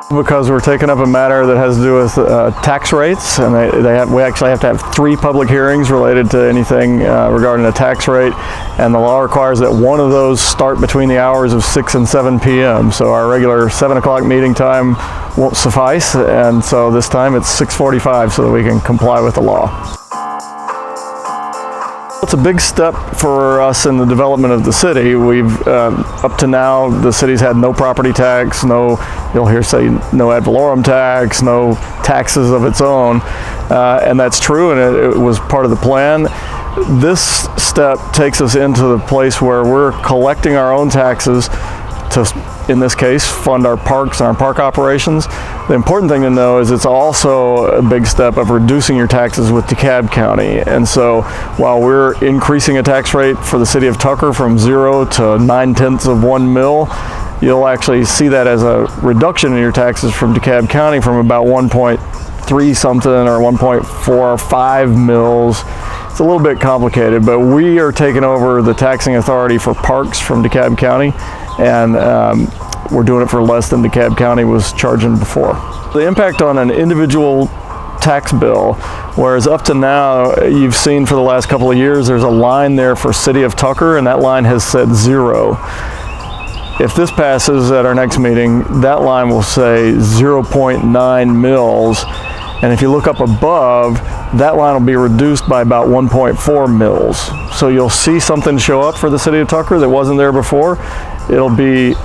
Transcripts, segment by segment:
Because we're taking up a matter that has to do with tax rates, and we actually have to have 3 public hearings related to anything regarding a tax rate, and the law requires that one of those start between the hours of 6 and 7 p.m. So our regular 7 o'clock meeting time won't suffice, and so this time it's 6:45 so that we can comply with the law. It's a big step for us in the development of the city. We've, up to now, the city's had no property tax, you'll hear say no ad valorem tax, no taxes of its own, and that's true, and it was part of the plan. This step takes us into the place where we're collecting our own taxes to, in this case, fund our parks and our park operations. The important thing to know is it's also a big step of reducing your taxes with DeKalb County. And so while we're increasing a tax rate for the city of Tucker from 0 to 9/10 of 1 mil, you'll actually see that as a reduction in your taxes from DeKalb County from about 1.3 something or 1.45 mils. It's a little bit complicated, but we are taking over the taxing authority for parks from DeKalb County, and we're doing it for less than DeKalb County was charging before. The impact on an individual tax bill, whereas up to now you've seen for the last couple of years there's a line there for City of Tucker, and that line has said 0. If this passes at our next meeting, that line will say 0.9 mils, and if you look up above, that line will be reduced by about 1.4 mils. So you'll see something show up for the City of Tucker that wasn't there before. It'll be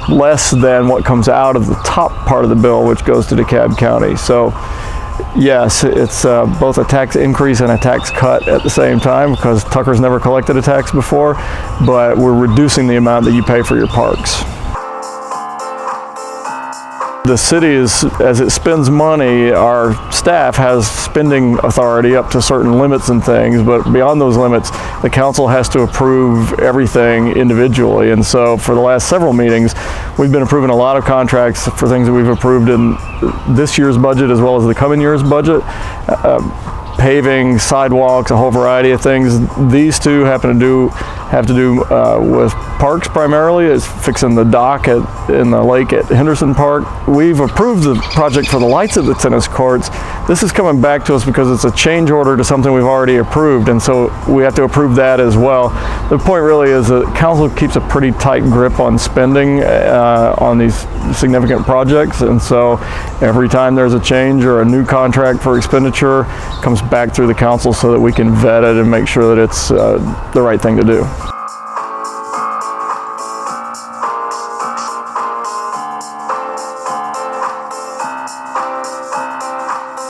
less than what comes out of the top part of the bill, which goes to DeKalb County. So yes, it's both a tax increase and a tax cut at the same time, because Tucker's never collected a tax before, but we're reducing the amount that you pay for your parks. The city is, as it spends money, our staff has spending authority up to certain limits and things, but beyond those limits, the council has to approve everything individually. And so for the last several meetings, we've been approving a lot of contracts for things that we've approved in this year's budget as well as the coming year's budget. Paving, sidewalks, a whole variety of things. These two have to do with parks primarily. It's fixing the dock in the lake at Henderson Park. We've approved the project for the lights at the tennis courts. This is coming back to us because it's a change order to something we've already approved, and so we have to approve that as well. The point really is that council keeps a pretty tight grip on spending on these significant projects, and so every time there's a change or a new contract for expenditure, it comes back through the council so that we can vet it and make sure that it's the right thing to do.